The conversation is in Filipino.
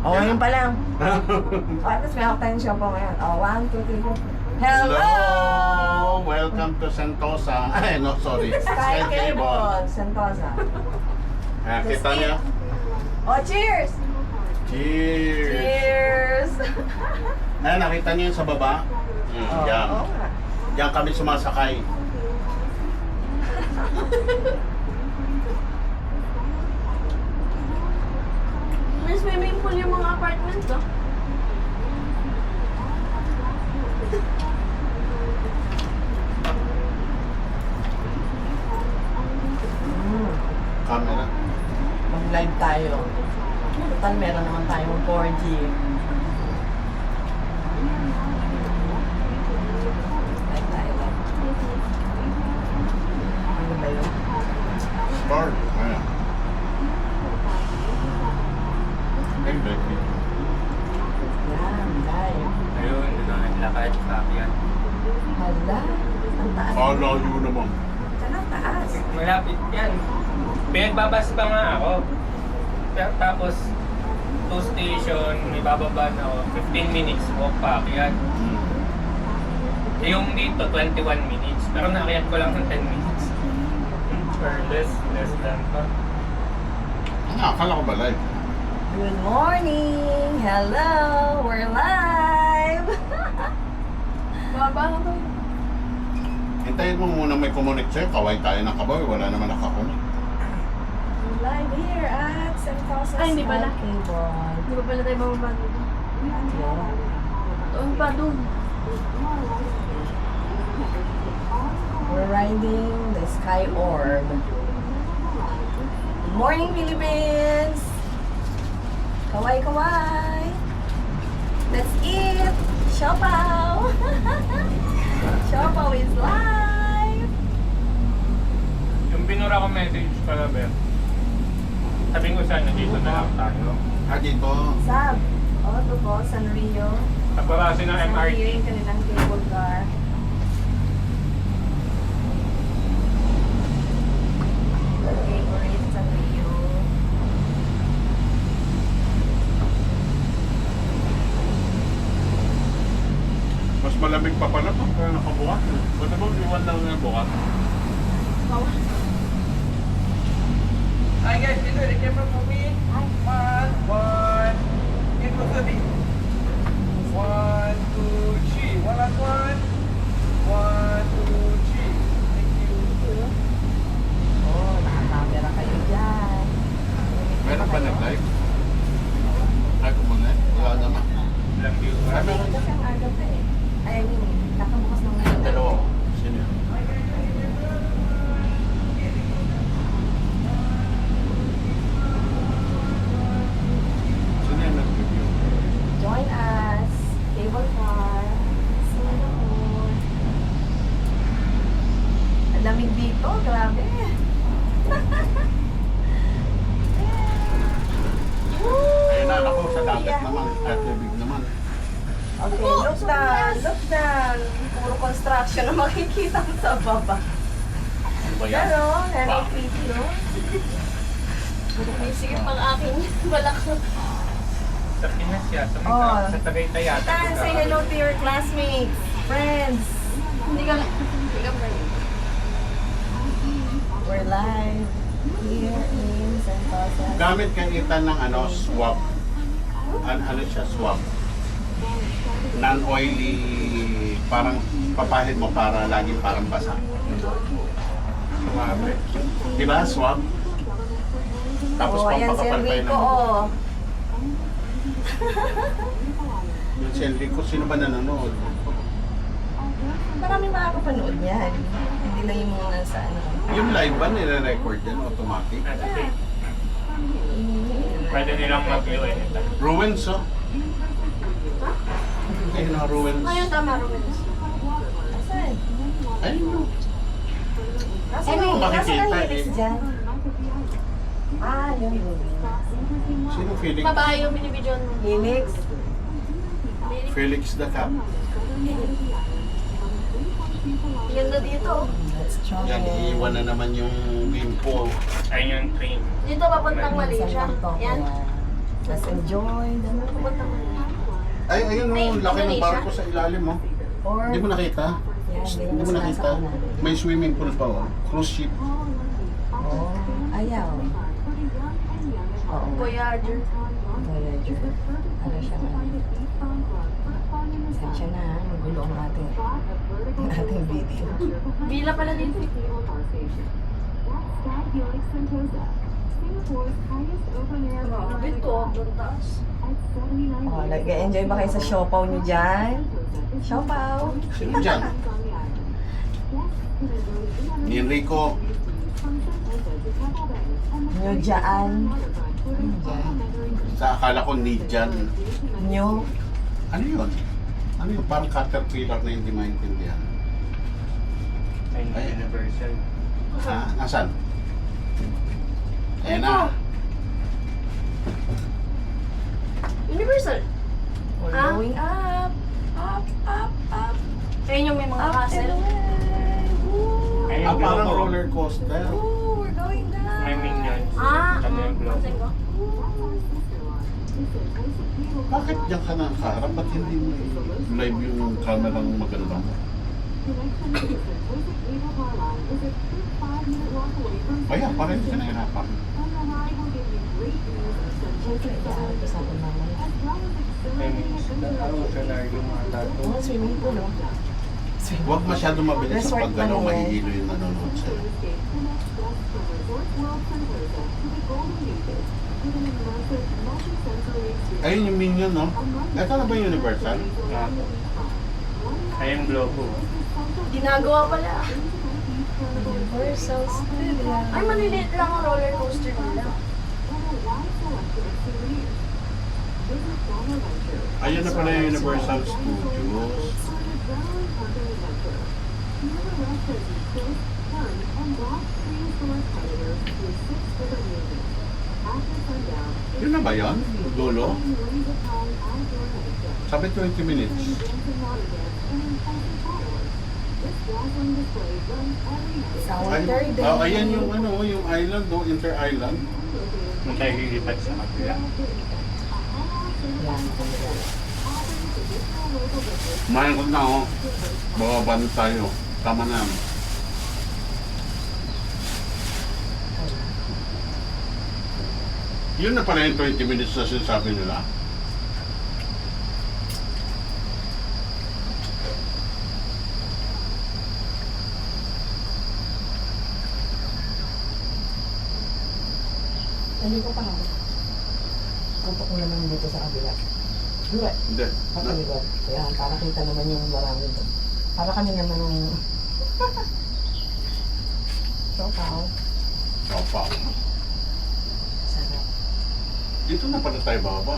Oh, ngayon pa lang. Oh, tapos may hawak tayong siya po ngayon. Oh, 1, 2, 3, 4. Hello! Welcome to Sentosa. Ay, no, sorry. Sky Cable, Sentosa. Ah, kita niya. Oh, cheers! Cheers! Cheers! Ay, nakita niyo yun sa baba? Oh, Yan. oo nga. Yan kami sumasakay. May swimming pool yung mga apartment, no? Camera. Mag-live tayo. Total, meron naman tayong 4G. Live tayo, live. Ano ba yun? Start. Ayan. Ay, Becky. Yan, live. Ayun, doon ang naglakad sa akin. Hala, ang taas. Kala yun naman. Saan ang taas? Malapit yan. Pinagbabas pa nga ako. Tapos, 2 station, may bababa na ako. 15 minutes walk pa akyat. Yung dito, 21 minutes. Pero naakyat ko lang ng 10 minutes. Or less than pa. Ano, akala ko ba live? Good morning! Hello! We're live! Baba na to. Hintayin mo muna may connect sa'yo. Kaway tayo ng kabaw. Wala naman nakakunik. We're live here at Sentosa Ay, hindi pala. Sky Cable. Di ba pala tayo bababa dito? Doon pa, doon. We're riding the Sky Orb. Good morning, Philippines! Kaway, kaway! Let's eat! Siopaw! Siopaw is live! Yung binura ko message pala, Ber. Sabi ko sana dito na lang tayo. Ah, dito. Sab! Oh, ito po, Sanrio. Kapabase ng Sanrio MRT. yung kanilang cable car. Favorite Sanrio. Mas malamig pa pala pag nakabukas. Ba't ba iwan lang yung bukas? Hi guys, dito the camera for me. One. Get closer a bit. 1, 2, 3. One last one. 1, 2, 3. Thank you. Oh, nakakamera kayo dyan. Meron ba nag-live? Live mo na? Wala naman. Lang view. Sabi ko, Kasi ang aga pa eh. I mean, nakabukas ng ngayon. dalawa. Sino yun? Sino yung nag-review? Join us. Cable car. Singapore. Ang lamig dito. Grabe. Ayun na, ako sa dagat naman. At tubig naman. Okay, look down. Look down. Puro construction na makikita mo sa baba. Ano ba yan? Pero, hello, Wow. pretty, no? May sige pang aking balak. Sa Pinas yan. Oh. Sa Tagaytay yata. Tan, say hello to your classmates, friends. Hindi ka friend. We're live here in Sentosa. Gamit kang itan ng ano, swab. Ano siya, swab. Non-oily, parang papahid mo para laging parang basa. Grabe. Di ba, swab? Tapos Oh, ayan si pampakapal tayo Enrico, ng oh. Yung si Enrico, sino ba nanonood? Maraming makakapanood niyan. Hindi lang yung mga nasa ano. Yung live ba nire-record yan, automatic? Pwede nilang mag-view anytime. Ruins, oh. Ayun na, ruins. Ayun, tama, Ruins. Asan? Ayun, no. Nasa Ano ang makikita lyrics eh? dyan? Ah, yun. Sino Felix? Babae yung binibidyon mo. Helix. Felix the Cap. Ganda dito. Let's try Yan, iiwan na naman yung game pool. Ayun yung train. Dito papuntang Malaysia. Yan. Let's enjoy the Ay, ayun Ay, o, laki ng Indonesia? barko sa ilalim mo. Or, Hindi mo nakita? yan, Hindi mo nakita? May swimming pool pa o. Cruise ship. Oh, ayaw. Oo. Voyager. Voyager. Ano siya man? Sensya na ha, magulo ang ating video. Villa pala dito. Grabe to, doon taas. Oh, nag-enjoy ba kayo sa siopaw nyo dyan? Siopaw. Sino dyan? Ni Enrico. Nyo dyan. Sa akala ko ni dyan. Nyo. Ano yun? Ano yun? Parang caterpillar na hindi maintindihan. Ay, universal. Ha? Nasaan? Ayan na. Universal. We're Ah? going up. Up, up, up. Ayun yung may mga Up and castle. away. Woo. Ayun, Ah, parang globo. roller coaster. Woo, we're going down. May minions. Ah, Kami yung globo. pansin ko. Bakit diyan ka nakaharap? Ba't hindi mo live yung camera ng maganda mo? Kaya, parang hindi ka nahirapan. Siyempre, iaan ko sa akin mamaya. May minions. Oceanario mga tato. Oh, swimming pool, oh. Swimming Huwag masyado mabilis sa Resort paggalaw, pa rin. mahihilo yung nanonood sa'yo. Ayun yung minion, no? Ito na ba yung Universal? Ah. Ayun, globo. Ginagawa pala. Universal Studio. Ay, maliliit lang ang roller coaster nila. Ayun na pala yung Universal Studios. Yun na ba yun? Dulo? Sabi 20 minutes. Our third day. Ayan yung ano, yung island, no? Inter-island. Nung tayo lilipat sa kabila. Yan. Kumain ko na, oh. Bababa na tayo. Tama na. Yun na pala yung 20 minutes na sinasabi nila. Hindi ko pa nga. Kuntok mo naman dito sa kabila. Diba? Hindi. Patalikod. Kaya para kita naman yung marami doon. Para kami naman yung... Siopaw. Opa. Sarap. Dito na pala tayo bababa.